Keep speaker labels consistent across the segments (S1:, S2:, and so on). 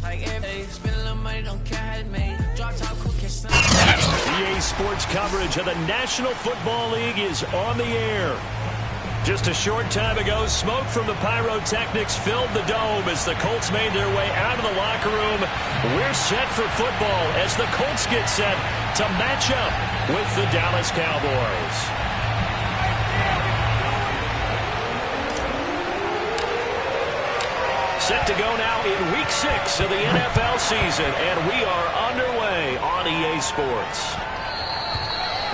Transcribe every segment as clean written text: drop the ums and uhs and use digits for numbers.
S1: EA Sports coverage of the National Football League is on the air. Just a short time ago, smoke from the pyrotechnics filled the dome as the Colts made their way out of the locker room. We're set for football as the Colts get set to match up with the Dallas Cowboys. Set to go now in Week 6 of the NFL season, and we are underway on EA Sports.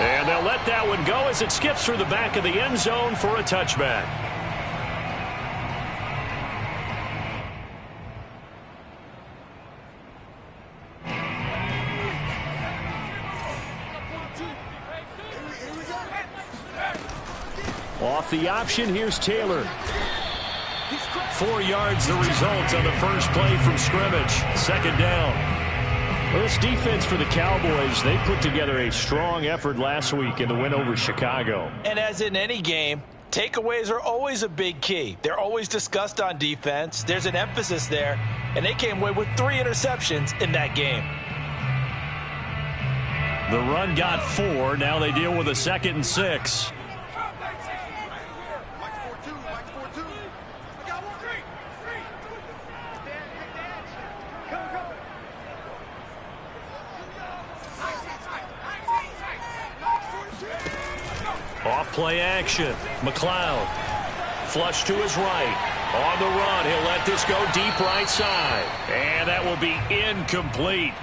S1: And they'll let that one go as it skips through the back of the end zone for a touchback. Off the option, here's Taylor. 4 yards the result on the first play from scrimmage. Second down. Well, this defense for the Cowboys, they put together a strong effort last week in the win over Chicago.
S2: And as in any game, takeaways are always a big key. They're always discussed on defense. There's an emphasis there, and they came away with 3 interceptions in that game.
S1: The run got 4. Now they deal with a 2nd and 6. Off play action. McLeod. Flush to his right. On the run, he'll let this go deep right side. And that will be incomplete.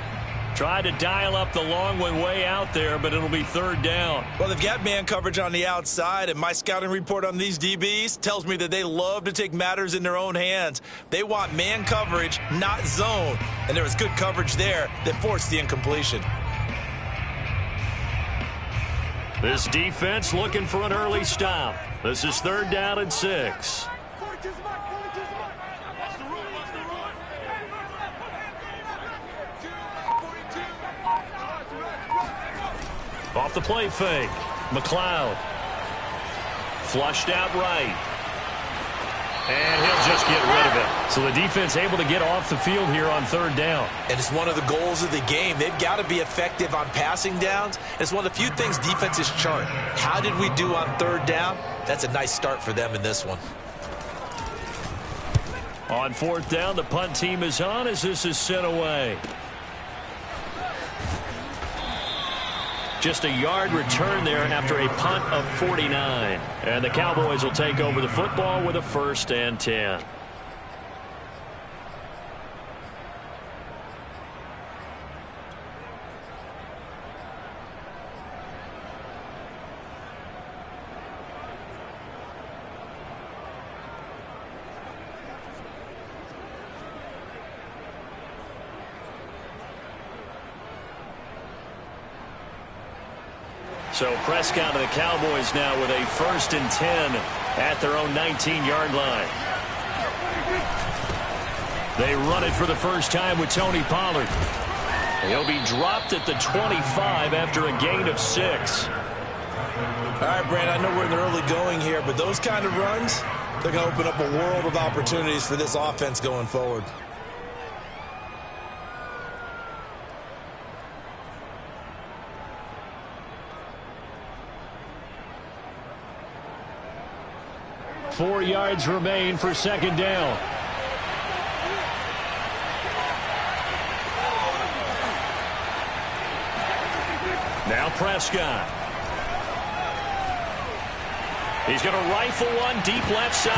S1: Tried to dial up the long one way out there, but it'll be 3rd down.
S2: Well, they've got man coverage on the outside, and my scouting report on these DBs tells me that they love to take matters in their own hands. They want man coverage, not zone. And there was good coverage there that forced the incompletion.
S1: This defense looking for an early stop. This is 3rd down and 6. Off the play fake. McLeod. Flushed out right. And he'll just get rid of it. So the defense able to get off the field here on 3rd down.
S2: And it's one of the goals of the game. They've got to be effective on passing downs. It's one of the few things defenses chart. How did we do on 3rd down? That's a nice start for them in this one.
S1: On 4th down, the punt team is on as this is sent away. Just a yard return there after a punt of 49. And the Cowboys will take over the football with a 1st and 10. So Prescott and the Cowboys now with a 1st and 10 at their own 19-yard line. They run it for the first time with Tony Pollard. He'll be dropped at the 25 after a gain of 6.
S2: All right, Brand, I know we're in the early going here, but those kind of runs, they're going to open up a world of opportunities for this offense going forward.
S1: Four yards remain for 2nd down. Now Prescott. He's going to rifle one deep left side.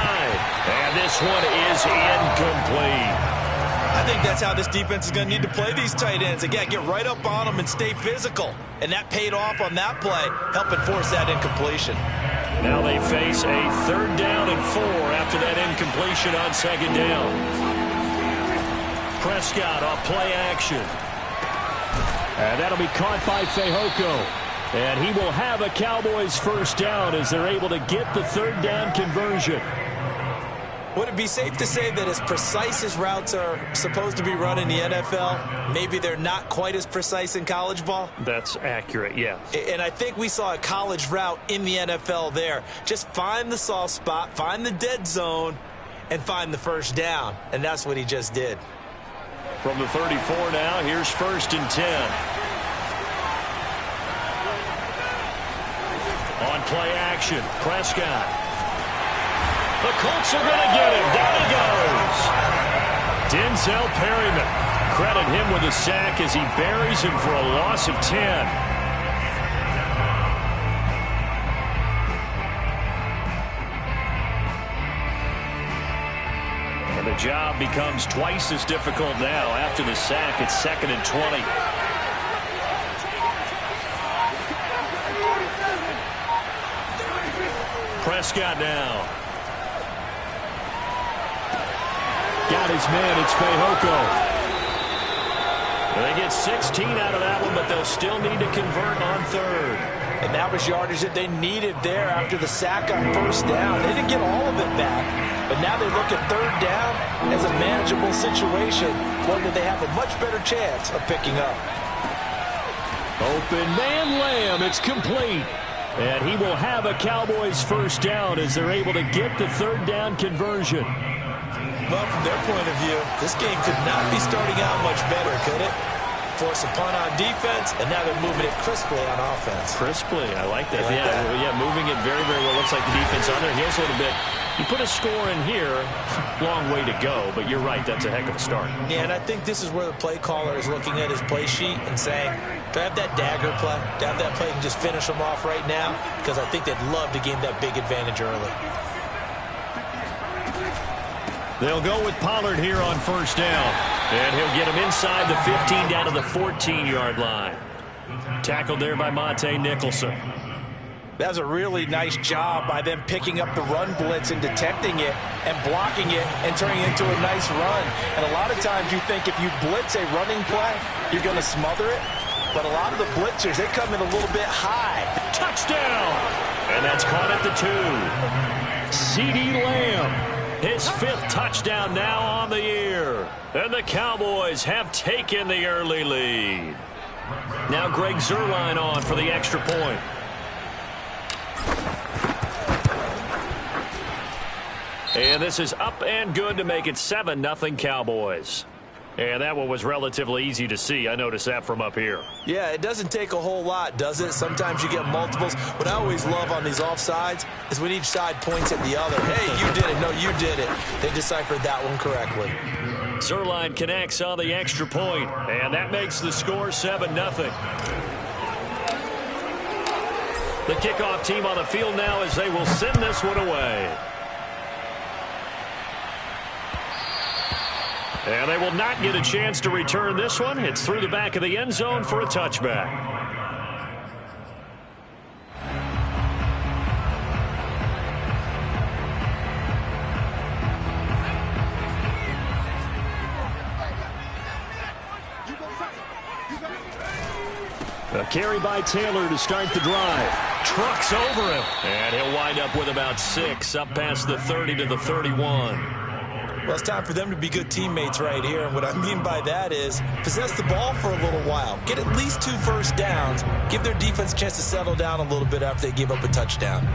S1: And this one is incomplete.
S2: I think that's how this defense is going to need to play these tight ends. Again, get right up on them and stay physical. And that paid off on that play, helping force that incompletion.
S1: Now they face a 3rd down and 4 after that incompletion on 2nd down. Prescott off play action. And that'll be caught by Fehoko. And he will have a Cowboys 1st down as they're able to get the 3rd down conversion.
S2: Would it be safe to say that as precise as routes are supposed to be run in the NFL, maybe they're not quite as precise in college ball?
S1: That's accurate, yeah.
S2: And I think we saw a college route in the NFL there. Just find the soft spot, find the dead zone, and find the 1st down. And that's what he just did.
S1: From the 34 now, here's 1st and 10. On play action, Prescott. The Colts are going to get him. Down he goes. Denzel Perryman. Credit him with a sack as he buries him for a loss of 10. And the job becomes twice as difficult now. After the sack, it's 2nd and 20. Prescott now. Got his man. It's Fehoko. They get 16 out of that one, but they'll still need to convert on 3rd.
S2: And that was yardage that they needed there after the sack on 1st down. They didn't get all of it back, but now they look at 3rd down as a manageable situation, one that they have a much better chance of picking up.
S1: Open man Lamb. It's complete. And he will have a Cowboys 1st down as they're able to get the 3rd down conversion.
S2: Well, from their point of view, this game could not be starting out much better, could it? Force a punt on defense, and now they're moving it crisply on offense.
S1: Crisply, I like that. Yeah, moving it very, very well. Looks like the defense on their heels a little bit. You put a score in here, long way to go, but you're right, that's a heck of a start.
S2: Yeah, and I think this is where the play caller is looking at his play sheet and saying, do I have that dagger play? Do I have that play and just finish them off right now? Because I think they'd love to gain that big advantage early.
S1: They'll go with Pollard here on 1st down. And he'll get him inside the 15 down to the 14-yard line. Tackled there by Monte Nicholson.
S2: That was a really nice job by them picking up the run blitz and detecting it and blocking it and turning it into a nice run. And a lot of times you think if you blitz a running play, you're going to smother it. But a lot of the blitzers, they come in a little bit high.
S1: Touchdown! And that's caught at the 2. CeeDee Lamb. His 5th touchdown now on the year. And the Cowboys have taken the early lead. Now Greg Zuerlein on for the extra point. And this is up and good to make it 7-0 Cowboys. And that one was relatively easy to see. I noticed that from up here.
S2: Yeah, it doesn't take a whole lot, does it? Sometimes you get multiples. What I always love on these offsides is when each side points at the other. Hey, you did it. No, you did it. They deciphered that one correctly.
S1: Zuerlein connects on the extra point, and that makes the score 7-0. The kickoff team on the field now as they will send this one away. And they will not get a chance to return this one. It's through the back of the end zone for a touchback. A carry by Taylor to start the drive. Trucks over him. And he'll wind up with about 6 up past the 30 to the 31.
S2: Well, it's time for them to be good teammates right here. And what I mean by that is possess the ball for a little while. Get at least 2 first downs. Give their defense a chance to settle down a little bit after they give up a touchdown.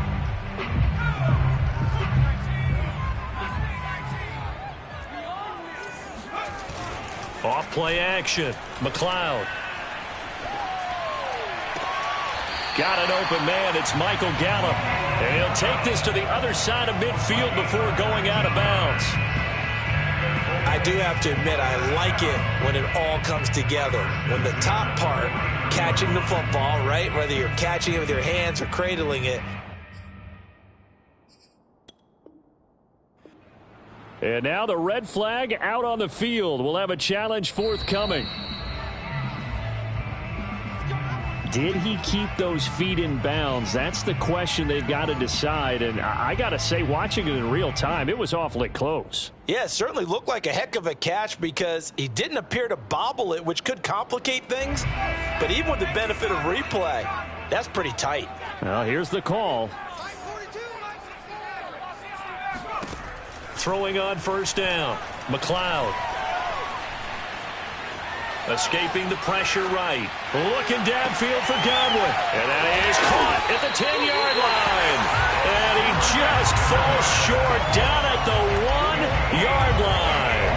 S1: Off play action. McLeod. Got an open man. It's Michael Gallup. And he'll take this to the other side of midfield before going out of bounds.
S2: I do have to admit, I like it when it all comes together. When the top part, catching the football, right? Whether you're catching it with your hands or cradling it.
S1: And now the red flag out on the field. We'll have a challenge forthcoming. Did he keep those feet in bounds? That's the question they've got to decide. And I got to say, watching it in real time, it was awfully close.
S2: Yeah, it certainly looked like a heck of a catch because he didn't appear to bobble it, which could complicate things. But even with the benefit of replay, that's pretty tight.
S1: Well, here's the call. Throwing on 1st down. McLeod. Escaping the pressure right. Looking downfield for Godwin. And that is caught at the 10-yard line. And he just falls short down at the 1-yard line.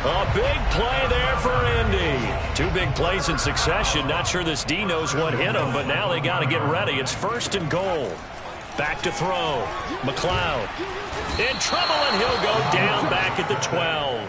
S1: A big play there for Indy. 2 big plays in succession. Not sure this D knows what hit him, but now they got to get ready. It's 1st and goal. Back to throw. McLeod in trouble, and he'll go down back at the 12.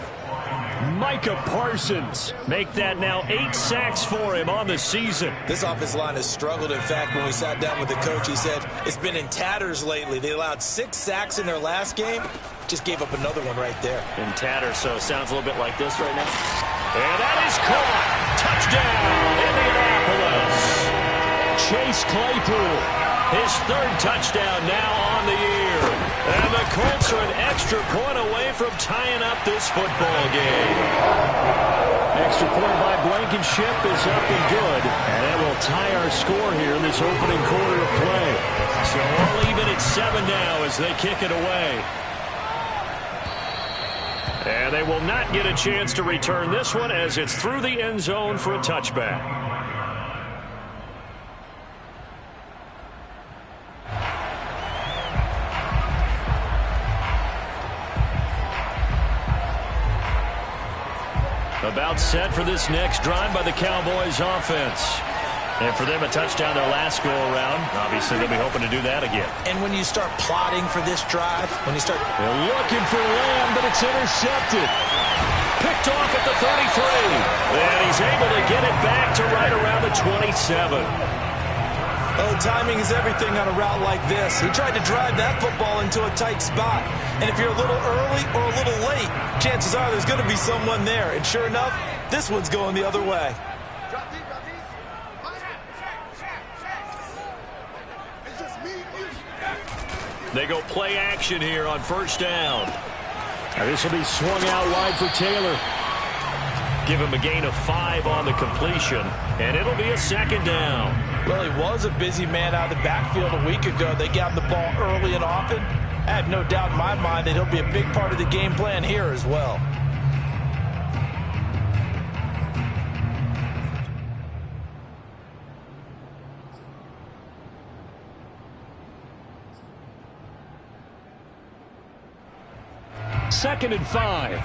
S1: Micah Parsons make that now 8 sacks for him on the season.
S2: This offensive line has struggled. In fact, when we sat down with the coach, he said it's been in tatters lately. They allowed 6 sacks in their last game. Just gave up another one right there.
S1: In tatters, so sounds a little bit like this right now. And that is caught. Touchdown, Indianapolis. Chase Claypool, his 3rd touchdown now on the year. And the Colts are an extra point away from tying up this football game. Extra point by Blankenship is up and good. And that will tie our score here in this opening quarter of play. So all even at 7 now as they kick it away. And they will not get a chance to return this one as it's through the end zone for a touchback. About set for this next drive by the Cowboys offense. And for them, a touchdown their last go-around. Obviously, they'll be hoping to do that again.
S2: And when you start plotting for this drive, when you start...
S1: They're looking for Lamb, but it's intercepted. Picked off at the 33. And he's able to get it back to right around the 27.
S2: Oh, timing is everything on a route like this. He tried to drive that football into a tight spot. And if you're a little early or a little late, chances are there's going to be someone there. And sure enough, this one's going the other way.
S1: They go play action here on 1st down. Now this will be swung out wide for Taylor. Give him a gain of 5 on the completion, and it'll be a 2nd down.
S2: Well, he was a busy man out of the backfield a week ago. They got him the ball early and often. I have no doubt in my mind that he'll be a big part of the game plan here as well.
S1: Second and 5.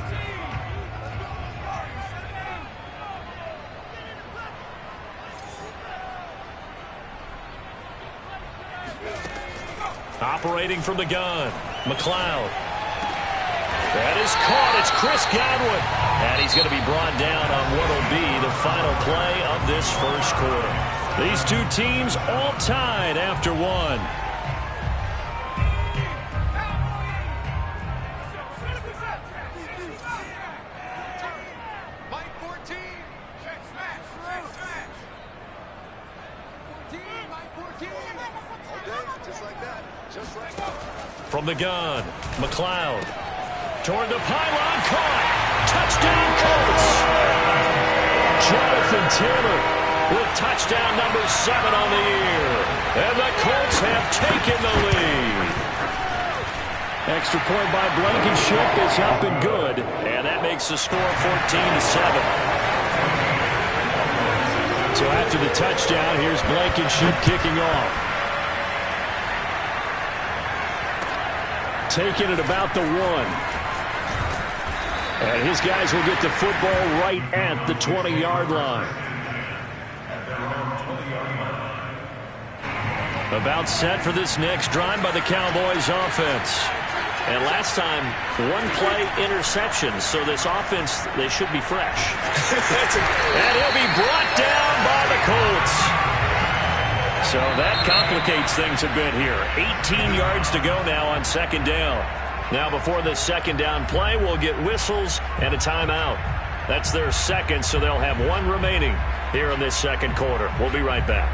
S1: Operating from the gun, McLeod. That is caught. It's Chris Godwin. And he's going to be brought down on what will be the final play of this 1st quarter. These 2 teams all tied after 1. From the gun, McLeod. Toward the pylon, caught. Touchdown, Colts. Jonathan Taylor with touchdown number 7 on the year. And the Colts have taken the lead. Extra point by Blankenship is up and good. And that makes the score 14-7. So after the touchdown, here's Blankenship kicking off. Taking it about the 1. And his guys will get the football right at the 20-yard line. About set for this next drive by the Cowboys offense. And last time, 1-play interception. So this offense, they should be fresh. And he'll be brought down by the Colts. So that complicates things a bit here. 18 yards to go now on 2nd down. Now before this 2nd down play, we'll get whistles and a timeout. That's their 2nd, so they'll have 1 remaining here in this 2nd quarter. We'll be right back.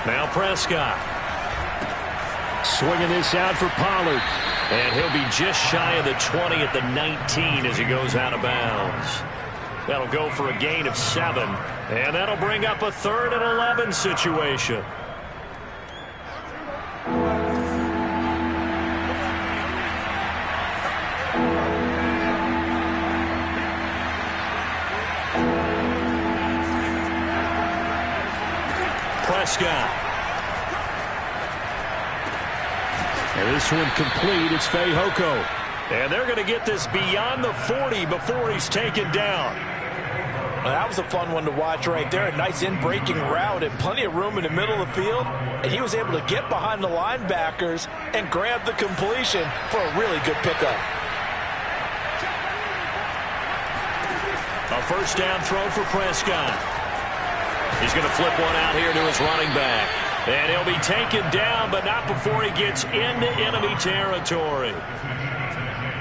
S1: Now Prescott. Swinging this out for Pollard. And he'll be just shy of the 20 at the 19 as he goes out of bounds. That'll go for a gain of 7. And that'll bring up a 3rd and 11 situation. Prescott. And this one complete. It's Fehoko. And they're going to get this beyond the 40 before he's taken down.
S2: Well, that was a fun one to watch right there. A nice in-breaking route and plenty of room in the middle of the field. And he was able to get behind the linebackers and grab the completion for a really good pickup.
S1: A first down throw for Prescott. He's going to flip one out here to his running back. And he'll be taken down, but not before he gets into enemy territory.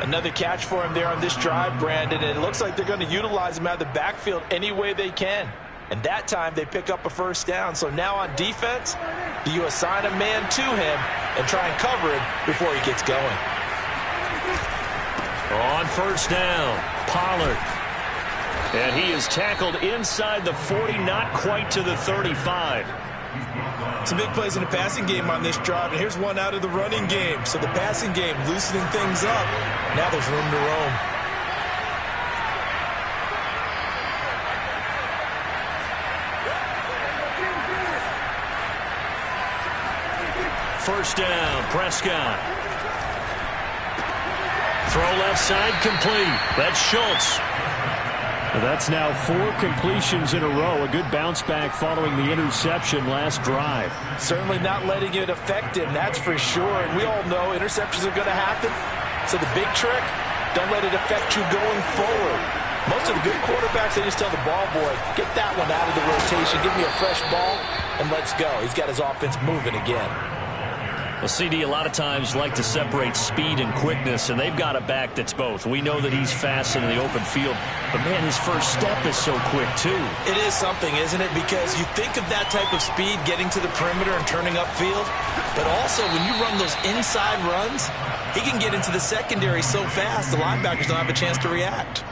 S2: Another catch for him there on this drive, Brandon. And it looks like they're going to utilize him out of the backfield any way they can. And that time they pick up a first down. So now on defense, do you assign a man to him and try and cover him before he gets going?
S1: On first down, Pollard. And he is tackled inside the 40, not quite to the 35.
S2: Some big plays in the passing game on this drive, and here's one out of the running game. So the passing game loosening things up. Now there's room to roam.
S1: First down, Prescott. Throw left side complete. That's Schultz. That's now 4 completions in a row. A good bounce back following the interception last drive.
S2: Certainly not letting it affect him, that's for sure. And we all know interceptions are going to happen. So the big trick, don't let it affect you going forward. Most of the good quarterbacks, they just tell the ball boy, get that one out of the rotation, give me a fresh ball, and let's go. He's got his offense moving again.
S1: Well, CD, a lot of times like to separate speed and quickness, and they've got a back that's both. We know that he's fast in the open field, but, man, his first step is so quick, too.
S2: It is something, isn't it? Because you think of that type of speed getting to the perimeter and turning upfield, but also when you run those inside runs, he can get into the secondary so fast the linebackers don't have a chance to react.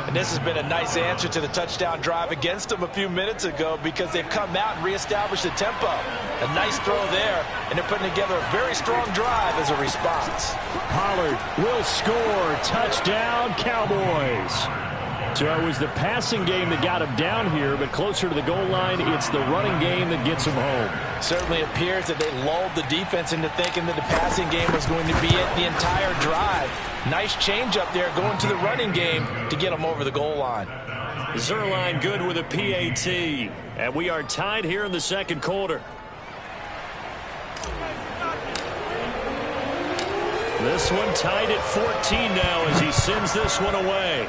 S2: And this has been a nice answer to the touchdown drive against them a few minutes ago because they've come out and reestablished the tempo. A nice throw there, and they're putting together a very strong drive as a response.
S1: Pollard will score. Touchdown, Cowboys. So it was the passing game that got him down here, but closer to the goal line, it's the running game that gets him home.
S2: Certainly appears that they lulled the defense into thinking that the passing game was going to be it the entire drive. Nice change up there going to the running game to get them over the goal line.
S1: Zerline good with a PAT, and we are tied here in the second quarter. This one tied at 14 now as he sends this one away.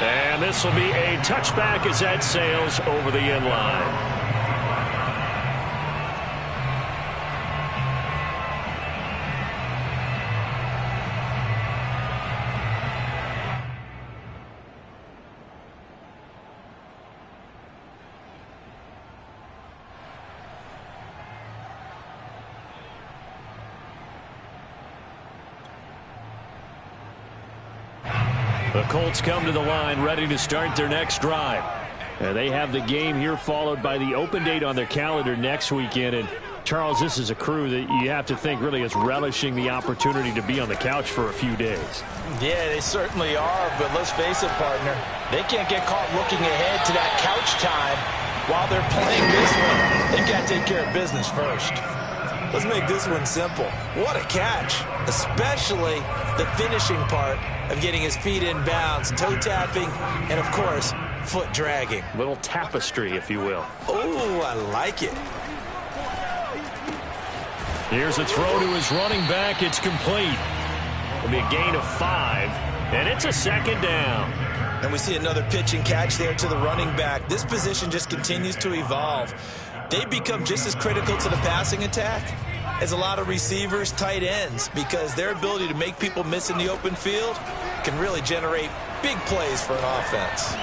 S1: And this will be a touchback as that sails over the end line. The Colts come to the line ready to start their next drive. They have the game here followed by the open date on their calendar next weekend. And Charles, this is a crew that you have to think really is relishing the opportunity to be on the couch for a few days.
S2: Yeah, they certainly are, but let's face it, partner. They can't get caught looking ahead to that couch time while they're playing this one. They've got to take care of business first. Let's make this one simple. What a catch, especially the finishing part of getting his feet in bounds, toe tapping, and, of course, foot dragging.
S1: Little tapestry, if you will.
S2: Oh, I like it.
S1: Here's a throw to his running back. It's complete. It'll be a gain of 5, and it's a second down.
S2: And we see another pitch and catch there to the running back. This position just continues to evolve. They become just as critical to the passing attack as a lot of receivers, tight ends, because their ability to make people miss in the open field can really generate big plays for an offense.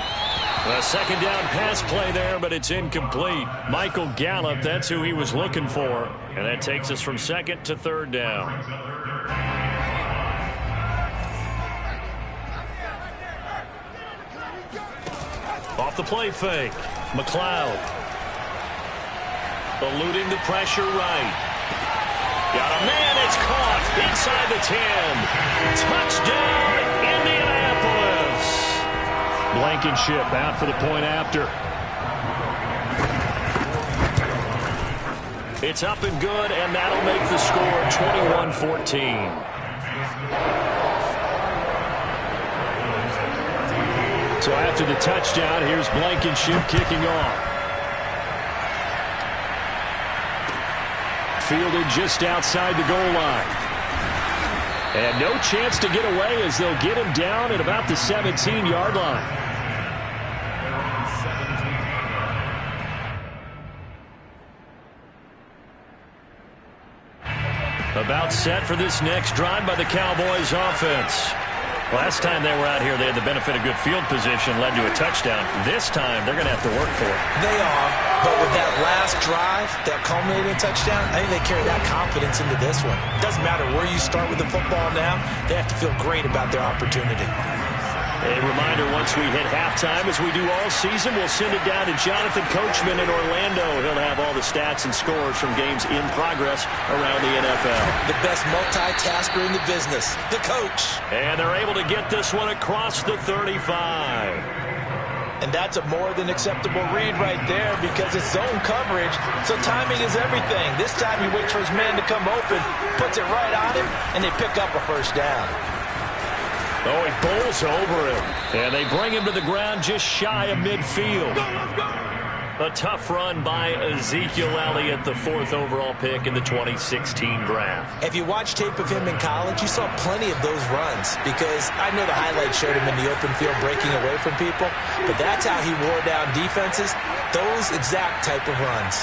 S1: A second down pass play there, but it's incomplete. Michael Gallup, that's who he was looking for. And that takes us from second to third down. Off the play fake. McLeod. Eluding the pressure right. Got a man, it's caught inside the 10. Touchdown, Indianapolis. Blankenship out for the point after. It's up and good, and that'll make the score 21-14. So after the touchdown, here's Blankenship kicking off. Fielded just outside the goal line. And no chance to get away as they'll get him down at about the 17-yard line. About set for this next drive by the Cowboys offense. Last time they were out here, they had the benefit of good field position, led to a touchdown. This time, they're going to have to work for it.
S2: They are, but with that last drive, that culminating touchdown, I think they carry that confidence into this one. It doesn't matter where you start with the football now, they have to feel great about their opportunity.
S1: A reminder, once we hit halftime, as we do all season, we'll send it down to Jonathan Coachman in Orlando. He'll have all the stats and scores from games in progress around the NFL.
S2: The best multitasker in the business, the coach.
S1: And they're able to get this one across the 35.
S2: And that's a more than acceptable read right there because it's zone coverage, so timing is everything. This time he waits for his man to come open, puts it right on him, and they pick up a first down.
S1: Oh, he bowls over him. And they bring him to the ground just shy of midfield. A tough run by Ezekiel Elliott, the 4th overall pick in the 2016 draft.
S2: If you watch tape of him in college, you saw plenty of those runs because I know the highlights showed him in the open field breaking away from people, but that's how he wore down defenses, those exact type of runs.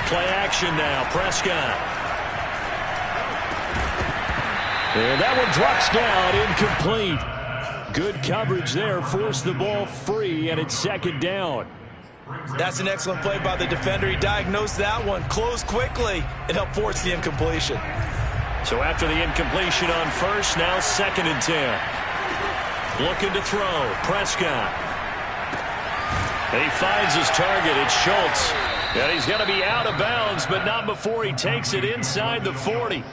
S1: Play action now, Prescott. And that one drops down, incomplete. Good coverage there, forced the ball free, and it's second down.
S2: That's an excellent play by the defender. He diagnosed that one, closed quickly, and helped force the incompletion.
S1: So after the incompletion on first, now 2nd and 10. Looking to throw, Prescott. And he finds his target, it's Schultz. And he's going to be out of bounds, but not before he takes it inside the 40.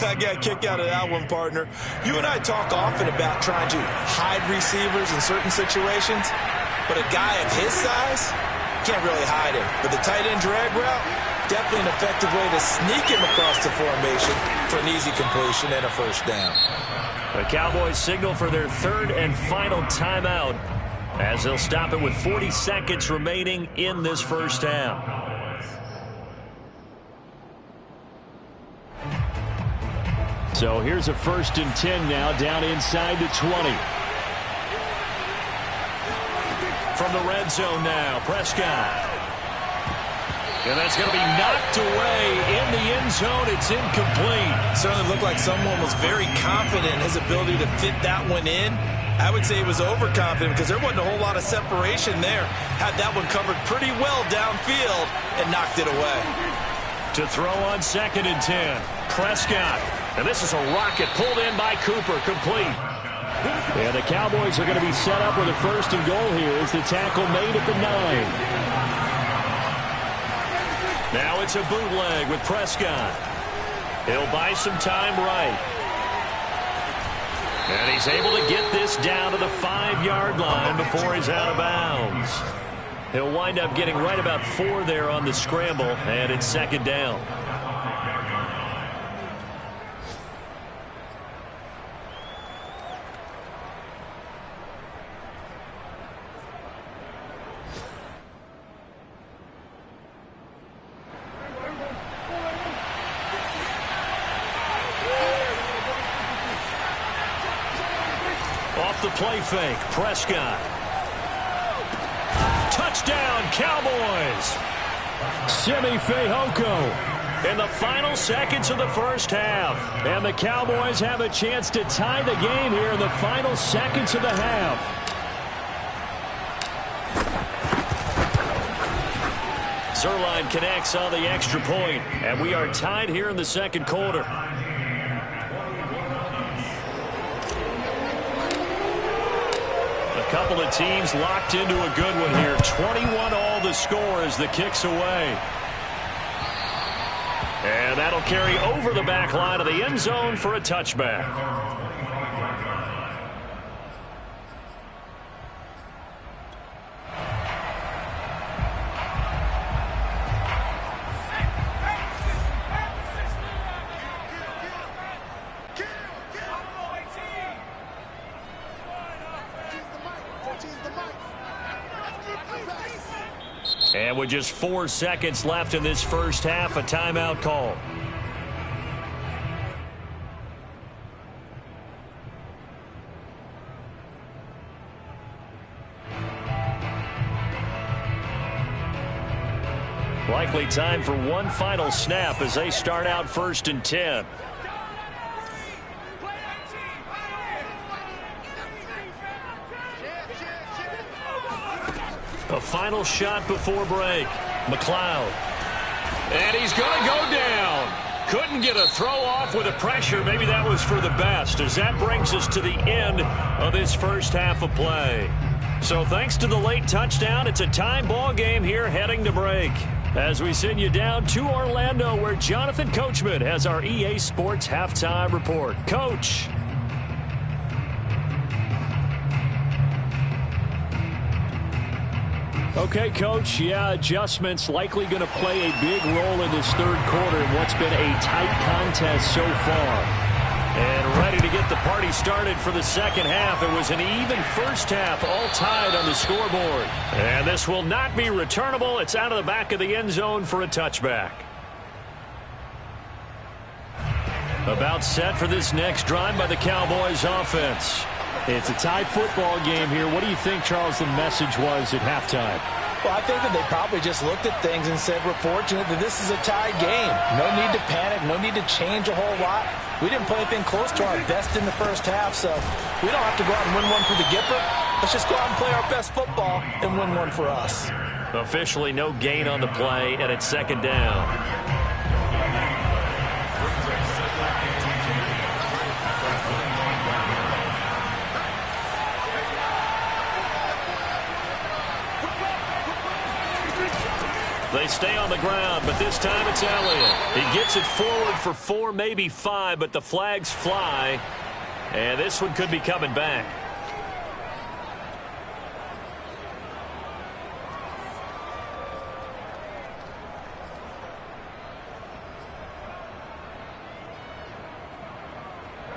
S2: I got a kick out of that one, partner. You and I talk often about trying to hide receivers in certain situations, but a guy of his size can't really hide him. But the tight end drag route, definitely an effective way to sneak him across the formation for an easy completion and a first down.
S1: The Cowboys signal for their 3rd and final timeout as they'll stop it with 40 seconds remaining in this first half. So here's a 1st and 10 now, down inside the 20. From the red zone now, Prescott. And that's going to be knocked away in the end zone. It's incomplete.
S2: Certainly looked like someone was very confident in his ability to fit that one in. I would say he was overconfident because there wasn't a whole lot of separation there. Had that one covered pretty well downfield and knocked it away.
S1: To throw on 2nd and 10, Prescott. And this is a rocket pulled in by Cooper, complete. And the Cowboys are going to be set up with a 1st and goal here as the tackle made at the 9. Now it's a bootleg with Prescott. He'll buy some time right. And he's able to get this down to the 5-yard line before he's out of bounds. He'll wind up getting right about 4 there on the scramble, and it's 2nd down. Off the play fake, Prescott. Touchdown, Cowboys! Simi Fehoko in the final seconds of the first half. And the Cowboys have a chance to tie the game here in the final seconds of the half. Zerline connects on the extra point, and we are tied here in the second quarter. A couple of teams locked into a good one here. 21-all the score as the kick's away. And that'll carry over the back line of the end zone for a touchback. And with just 4 seconds left in this first half, a timeout call. Likely time for one final snap as they start out 1st and 10. A final shot before break. McLeod. And he's going to go down. Couldn't get a throw off with the pressure. Maybe that was for the best, as that brings us to the end of this first half of play. So thanks to the late touchdown, it's a tie ball game here heading to break. As we send you down to Orlando, where Jonathan Coachman has our EA Sports Halftime Report. Coach. Okay, Coach. Yeah, adjustments likely going to play a big role in this third quarter in what's been a tight contest so far. And ready to get the party started for the second half. It was an even first half, all tied on the scoreboard. And this will not be returnable. It's out of the back of the end zone for a touchback. About set for this next drive by the Cowboys offense. It's a tie football game here. What do you think, Charles, the message was at halftime?
S2: Well, I think that they probably just looked at things and said, we're fortunate that this is a tie game. No need to panic, no need to change a whole lot. We didn't play anything close to our best in the first half, so we don't have to go out and win one for the Gipper. Let's just go out and play our best football and win one for us.
S1: Officially no gain on the play, and it's 2nd down. They stay on the ground, but this time it's Elliott. He gets it forward for 4, maybe 5, but the flags fly. And this one could be coming back.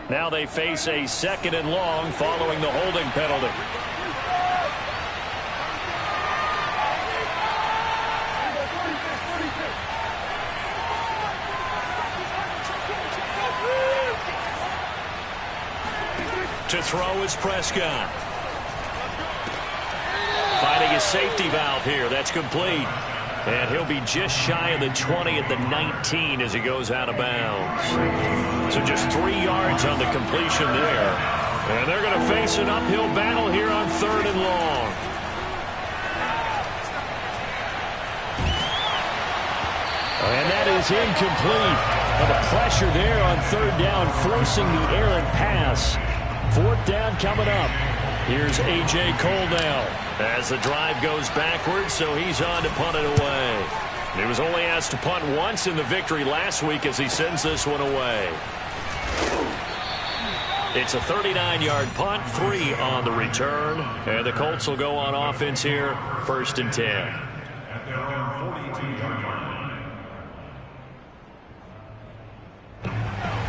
S1: Now they face a 2nd and long following the holding penalty. To throw is Prescott. Finding a safety valve here. That's complete. And he'll be just shy of the 20 at the 19 as he goes out of bounds. So just 3 yards on the completion there. And they're going to face an uphill battle here on 3rd and long. And that is incomplete. But the pressure there on 3rd down, forcing the errant pass. 4th down coming up. Here's A.J. Cole now as the drive goes backwards, so he's on to punt it away. He was only asked to punt once in the victory last week as he sends this one away. It's a 39-yard punt, 3 on the return. And the Colts will go on offense here, 1st and 10.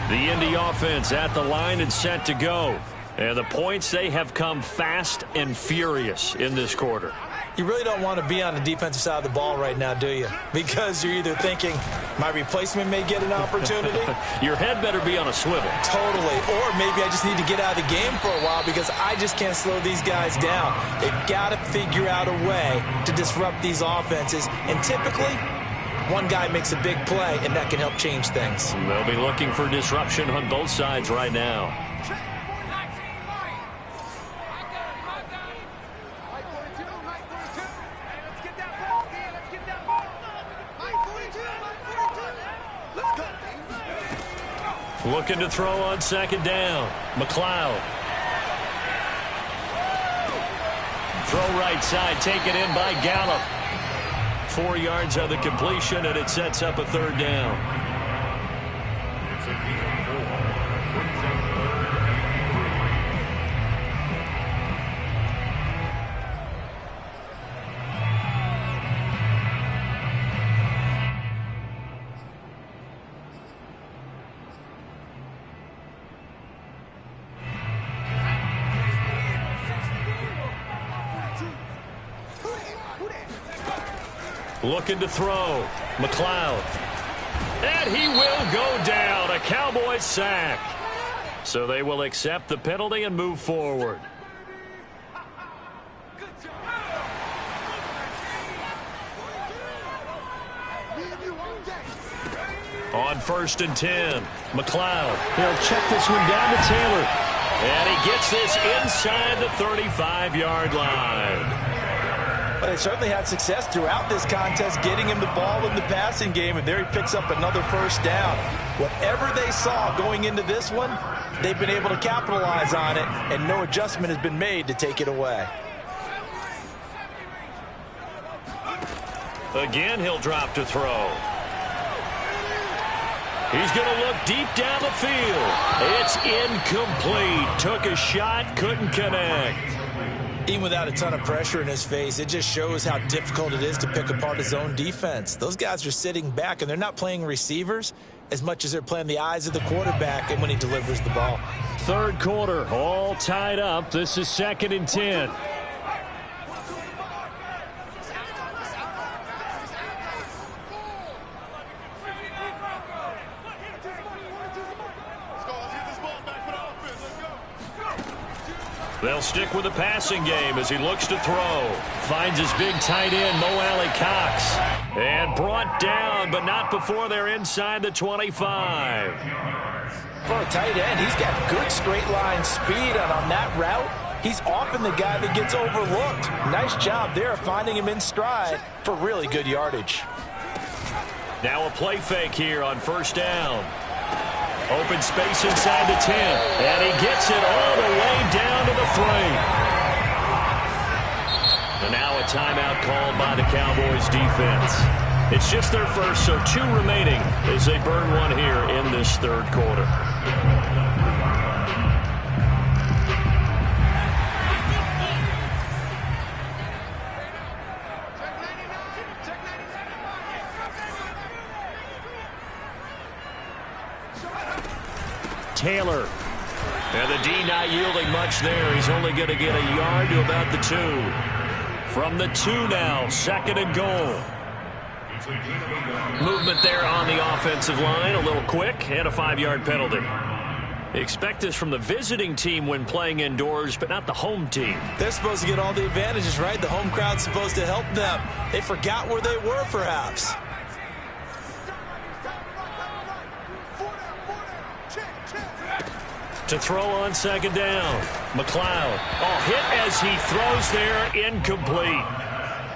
S1: The Indy offense at the line and set to go. And the points, they have come fast and furious in this quarter.
S2: You really don't want to be on the defensive side of the ball right now, do you? Because you're either thinking, my replacement may get an opportunity.
S1: Your head better be on a swivel.
S2: Totally. Or maybe I just need to get out of the game for a while because I just can't slow these guys down. They've got to figure out a way to disrupt these offenses. And typically, one guy makes a big play, and that can help change things.
S1: They'll be looking for disruption on both sides right now. Looking to throw on 2nd down. McLeod. Throw right side, taken in by Gallup. 4 yards on the completion, and it sets up a 3rd down. Looking to throw. McLeod. And he will go down. A Cowboys sack. So they will accept the penalty and move forward. On 1st and 10, McLeod. He'll check this one down to Taylor. And he gets this inside the 35-yard line.
S2: But they certainly had success throughout this contest getting him the ball in the passing game, and there he picks up another first down. Whatever they saw going into this one, they've been able to capitalize on it, and no adjustment has been made to take it away.
S1: Again, he'll drop to throw. He's going to look deep down the field. It's incomplete. Took a shot, couldn't connect.
S2: Even without a ton of pressure in his face, it just shows how difficult it is to pick apart his own defense. Those guys are sitting back, and they're not playing receivers as much as they're playing the eyes of the quarterback and when he delivers the ball.
S1: 3rd quarter, all tied up. This is 2nd and 10. They'll stick with the passing game as he looks to throw. Finds his big tight end, wk6. And brought down, but not before they're inside the 25.
S2: For a tight end, he's got good straight line speed, and on that route, he's often the guy that gets overlooked. Nice job there finding him in stride for really good yardage.
S1: Now a play fake here on 1st down. Open space inside the 10. And he gets it all the way down to the 3. And now a timeout called by the Cowboys defense. It's just their first, so 2 remaining as they burn one here in this 3rd quarter. Taylor. And the D not yielding much there. He's only going to get a yard to about the 2. From the 2 now, 2nd and goal. Movement there on the offensive line, a little quick, and a 5-yard penalty. Expect this from the visiting team when playing indoors, but not the home team.
S2: They're supposed to get all the advantages, right? The home crowd's supposed to help them. They forgot where they were, perhaps.
S1: To throw on 2nd down. McLeod. Oh, hit as he throws there, incomplete.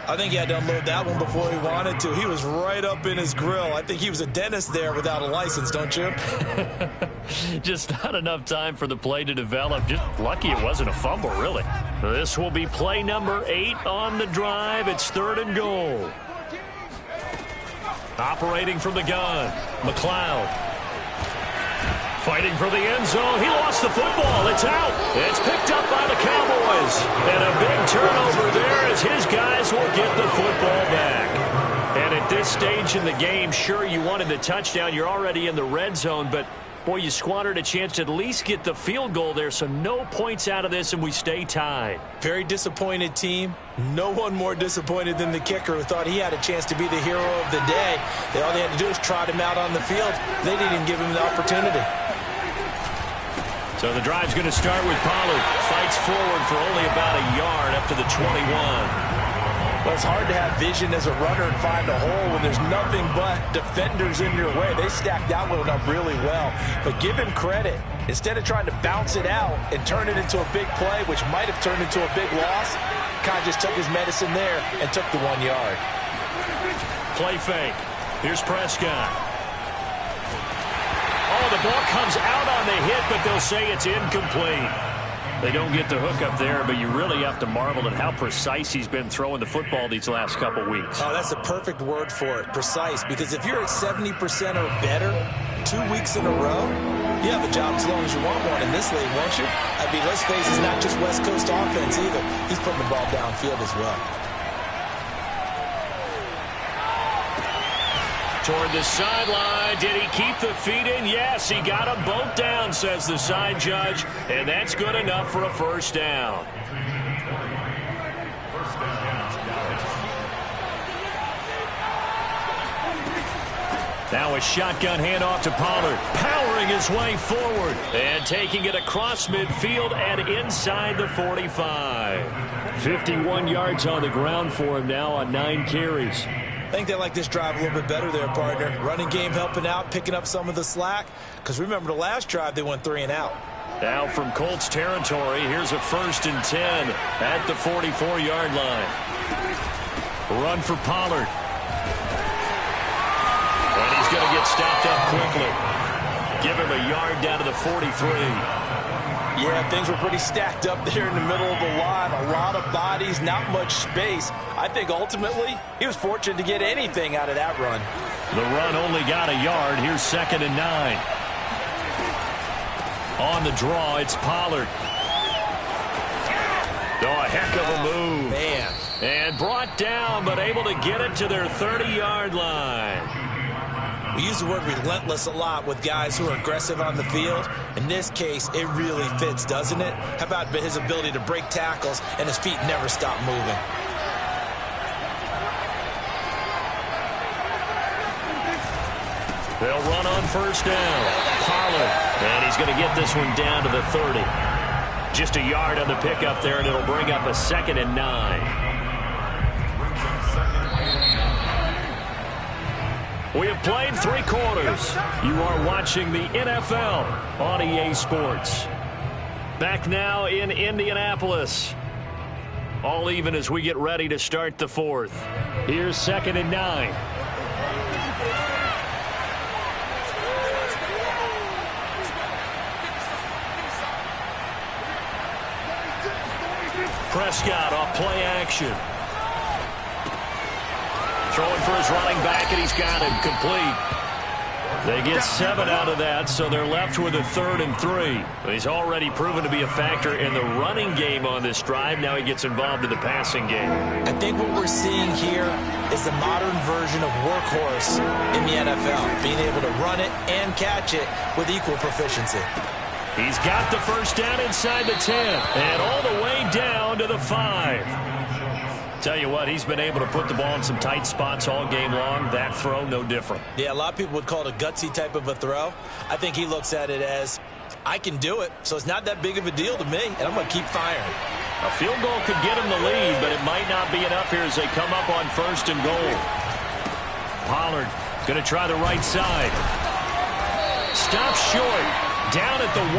S2: I think he had to unload that one before he wanted to. He was right up in his grill. I think he was a dentist there without a license, don't you?
S1: Just not enough time for the play to develop. Just lucky it wasn't a fumble, really. This will be play number 8 on the drive. It's 3rd and goal. Operating from the gun. McLeod. Fighting for the end zone. He lost the football. It's out. It's picked up by the Cowboys. And a big turnover there as his guys will get the football back. And at this stage in the game, sure, you wanted the touchdown. You're already in the red zone, but boy, you squandered a chance to at least get the field goal there, so no points out of this, and we stay tied.
S2: Very disappointed team. No one more disappointed than the kicker who thought he had a chance to be the hero of the day. All they had to do was trot him out on the field. They didn't even give him the opportunity.
S1: So the drive's going to start with Pollard. Fights forward for only about a yard up to the 21.
S2: Well, it's hard to have vision as a runner and find a hole when there's nothing but defenders in your way. They stacked that one up really well. But give him credit. Instead of trying to bounce it out and turn it into a big play, which might have turned into a big loss, kind of just took his medicine there and took the 1 yard.
S1: Play fake. Here's Prescott. Oh, the ball comes out on the hit, but they'll say it's incomplete. They don't get the hook up there, but you really have to marvel at how precise he's been throwing the football these last couple weeks.
S2: Oh, that's the perfect word for it, precise, because if you're at 70% or better 2 weeks in a row, you have a job as long as you want one in this league, won't you? I mean, let's face it, it's not just West Coast offense either. He's putting the ball downfield as well.
S1: Toward the sideline. Did he keep the feet in? Yes, he got them both down, says the side judge, and that's good enough for a first down. Now a shotgun handoff to Pollard, powering his way forward and taking it across midfield and inside the 45. 51 yards on the ground for him now on 9 carries.
S2: I think they like this drive a little bit better there, partner. Running game helping out, picking up some of the slack. Because remember the last drive, they went 3 and out.
S1: Now from Colts territory, here's a 1st and 10 at the 44-yard line. Run for Pollard. And he's going to get stopped up quickly. Give him a yard down to the 43.
S2: Yeah, things were pretty stacked up there in the middle of the line. A lot of bodies, not much space. I think ultimately he was fortunate to get anything out of that run.
S1: The run only got a yard. Here's 2nd and 9. On the draw, it's Pollard. Oh, a heck of a move.
S2: Man.
S1: And brought down, but able to get it to their 30-yard line.
S2: We use the word relentless a lot with guys who are aggressive on the field. In this case, it really fits, doesn't it? How about his ability to break tackles and his feet never stop moving?
S1: They'll run on 1st down. Pollard. And he's going to get this one down to the 30. Just a yard on the pickup there, and it'll bring up a 2nd and 9. We have played 3 quarters. You are watching the NFL on EA Sports. Back now in Indianapolis. All even as we get ready to start the 4th. Here's 2nd and 9. Prescott off play action. Throwing for his running back, and he's got him complete. They get 7 out of that, so they're left with a 3rd and 3. He's already proven to be a factor in the running game on this drive. Now he gets involved in the passing game.
S2: I think what we're seeing here is the modern version of workhorse in the NFL, being able to run it and catch it with equal proficiency.
S1: He's got the 1st down inside the 10 and all the way down to the 5. Tell you what, he's been able to put the ball in some tight spots all game long. That throw, no different.
S2: Yeah, a lot of people would call it a gutsy type of a throw. I think he looks at it as, I can do it, so it's not that big of a deal to me, and I'm going to keep firing.
S1: A field goal could get him the lead, but it might not be enough here as they come up on 1st and goal. Pollard going to try the right side. Stops short. Down at the 1.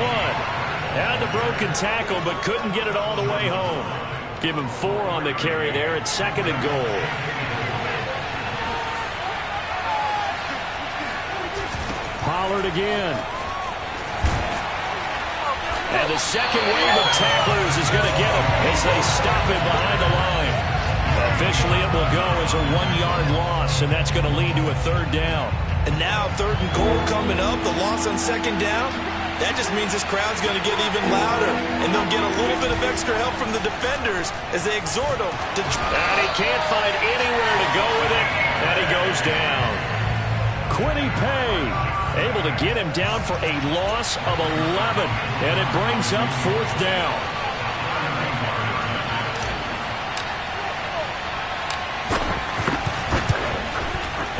S1: Had the broken tackle, but couldn't get it all the way home. Give him 4 on the carry there at 2nd and goal. Pollard again. And the second wave of tacklers is going to get him as they stop him behind the line. Officially, it will go as a 1-yard loss, and that's going to lead to a 3rd down.
S2: And now 3rd and goal coming up, the loss on 2nd down. That just means this crowd's going to get even louder, and they'll get a little bit of extra help from the defenders as they exhort them to...
S1: And he can't find anywhere to go with it, and he goes down. Quiddy Pay able to get him down for a loss of 11, and it brings up 4th down.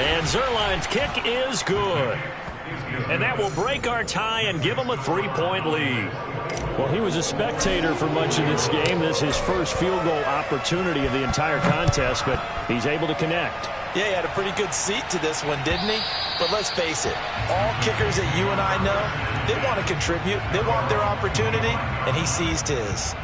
S1: And Zerline's kick is good. And that will break our tie and give him a 3-point lead. Well, he was a spectator for much of this game. This is his first field goal opportunity of the entire contest, but he's able to connect.
S2: Yeah, he had a pretty good seat to this one, didn't he? But let's face it, all kickers that you and I know, they want to contribute. They want their opportunity, and he seized his.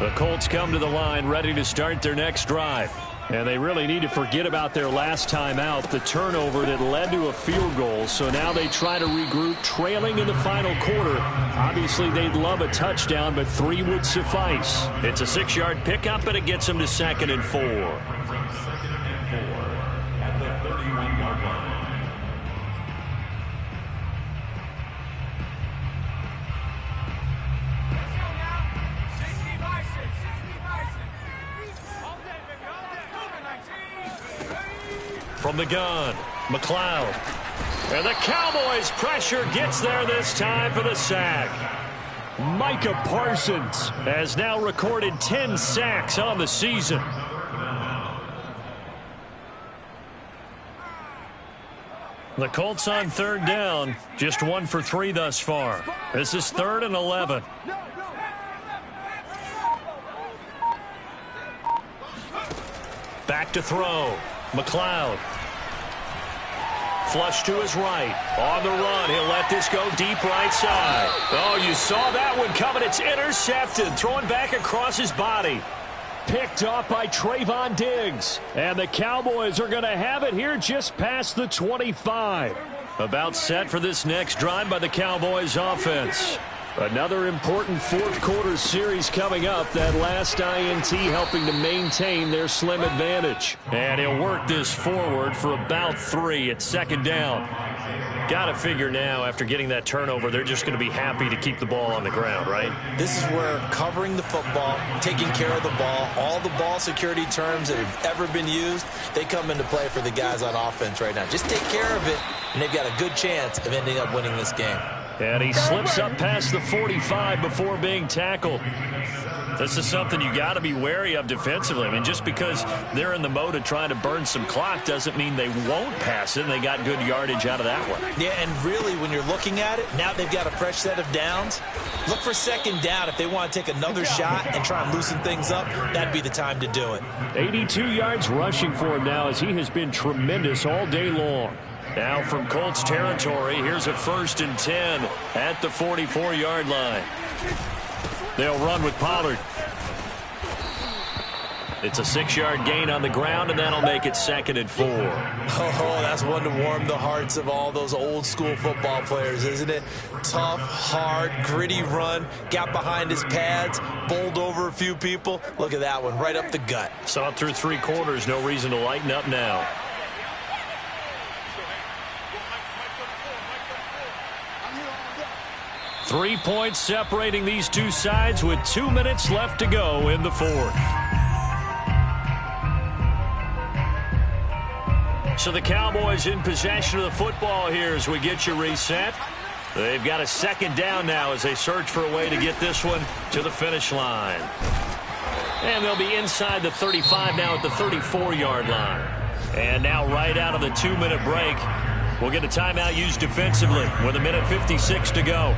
S1: The Colts come to the line ready to start their next drive. And they really need to forget about their last time out, the turnover that led to a field goal. So now they try to regroup, trailing in the final quarter. Obviously, they'd love a touchdown, but 3 would suffice. It's a 6-yard pickup, and it gets them to 2nd and 4.
S3: At the 31-yard line.
S1: From the gun, McLeod. And the Cowboys' pressure gets there this time for the sack. Micah Parsons has now recorded 10 sacks on the season. The Colts on third down, just 1 for 3 thus far. This is 3rd and 11. Back to throw. McLeod. Flush to his right. On the run. He'll let this go deep right side. Oh, you saw that one coming. It's intercepted. Throwing back across his body. Picked off by Trayvon Diggs. And the Cowboys are going to have it here just past the 25. About set for this next drive by the Cowboys offense. Another important fourth quarter series coming up. That last INT helping to maintain their slim advantage. And he'll work this forward for about 3 at 2nd down. Got to figure now, after getting that turnover, they're just going to be happy to keep the ball on the ground, right?
S2: This is where covering the football, taking care of the ball, all the ball security terms that have ever been used, they come into play for the guys on offense right now. Just take care of it, and they've got a good chance of ending up winning this game.
S1: And he slips up past the 45 before being tackled. This is something you got to be wary of defensively. I mean, just because they're in the mode of trying to burn some clock doesn't mean they won't pass it, and they got good yardage out of that one.
S2: Yeah, and really, when you're looking at it, now they've got a fresh set of downs. Look for 2nd down. If they want to take another shot and try and loosen things up, that'd be the time to do it.
S1: 82 yards rushing for him now, as he has been tremendous all day long. Now from Colts territory, here's a 1st and 10 at the 44-yard line. They'll run with Pollard. It's a 6-yard gain on the ground, and that'll make it 2nd and 4.
S2: Oh, that's one to warm the hearts of all those old-school football players, isn't it? Tough, hard, gritty run, got behind his pads, bowled over a few people. Look at that one, right up the gut.
S1: Saw it through 3 quarters, no reason to lighten up now. Three points separating these two sides with 2 minutes left to go in the 4th. So the Cowboys in possession of the football here as we get you reset. They've got a 2nd down now as they search for a way to get this one to the finish line. And they'll be inside the 35 now at the 34-yard line. And now right out of the 2-minute break, we'll get a timeout used defensively with 1:56 to go.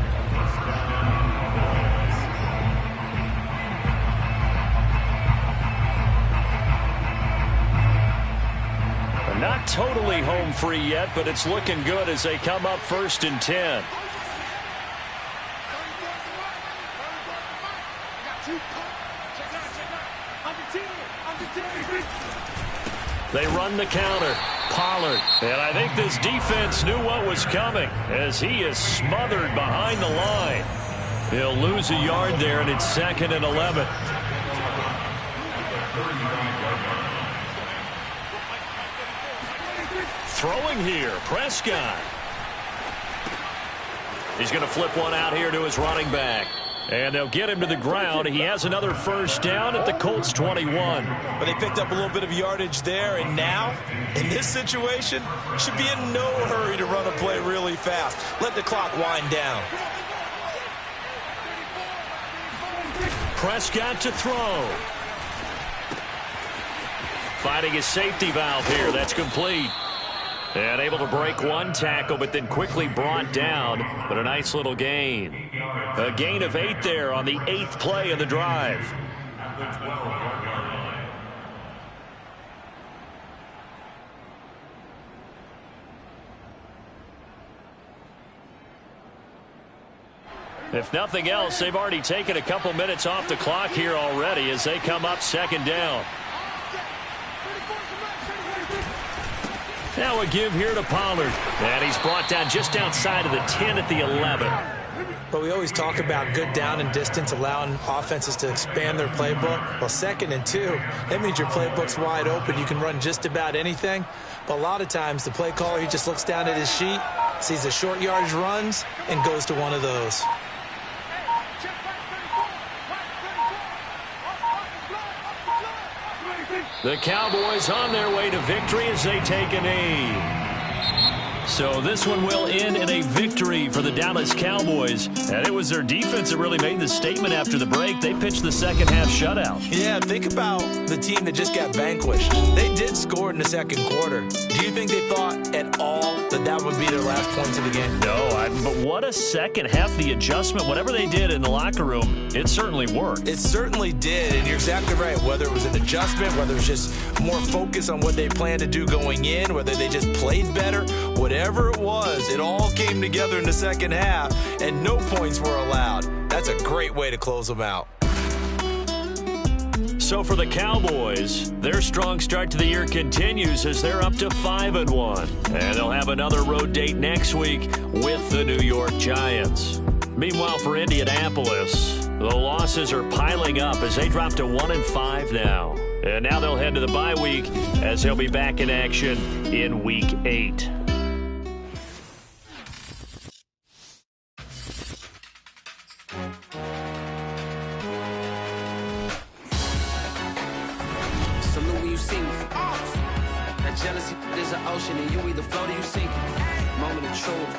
S1: Not totally home free yet, but it's looking good as they come up 1st and 10. They run the counter. Pollard. And I think this defense knew what was coming as he is smothered behind the line. He'll lose a yard there, and it's 2nd and 11. Throwing here, Prescott. He's going to flip one out here to his running back. And they'll get him to the ground. He has another 1st down at the Colts 21.
S2: But they picked up a little bit of yardage there, and now, in this situation, should be in no hurry to run a play really fast. Let the clock wind down.
S1: Prescott to throw. Finding his safety valve here. That's complete. And able to break one tackle, but then quickly brought down. But a nice little gain. A gain of 8 there on the 8th play of the drive. If nothing else, they've already taken a couple minutes off the clock here already as they come up 2nd down. Now a give here to Pollard. And he's brought down just outside of the 10 at the 11.
S2: But we always talk about good down and distance, allowing offenses to expand their playbook. Well, 2nd and 2, that means your playbook's wide open. You can run just about anything. But a lot of times the play caller, he just looks down at his sheet, sees the short yardage runs, and goes to one of those. The
S1: Cowboys on their way to victory as they take a knee. So this one will end in a victory for the Dallas Cowboys. And it was their defense that really made the statement after the break. They pitched the second half shutout.
S2: Yeah, think about the team that just got vanquished. They did score in the second quarter. Do you think they thought at all that would be their last points of the game?
S1: No, but what a second half. The adjustment, whatever they did in the locker room, it certainly worked.
S2: It certainly did, and you're exactly right. Whether it was an adjustment, whether it was just more focus on what they planned to do going in, whether they just played better, whatever it was, it all came together in the second half, and no points were allowed. That's a great way to close them out.
S1: So for the Cowboys, their strong start to the year continues as they're up to 5-1. And they'll have another road date next week with the New York Giants. Meanwhile, for Indianapolis, the losses are piling up as they drop to 1-5 now. And now they'll head to the bye week as they'll be back in action in Week 8.
S4: Salute when you see me. That jealousy is an ocean, and you either float or you sink. Moment of truth.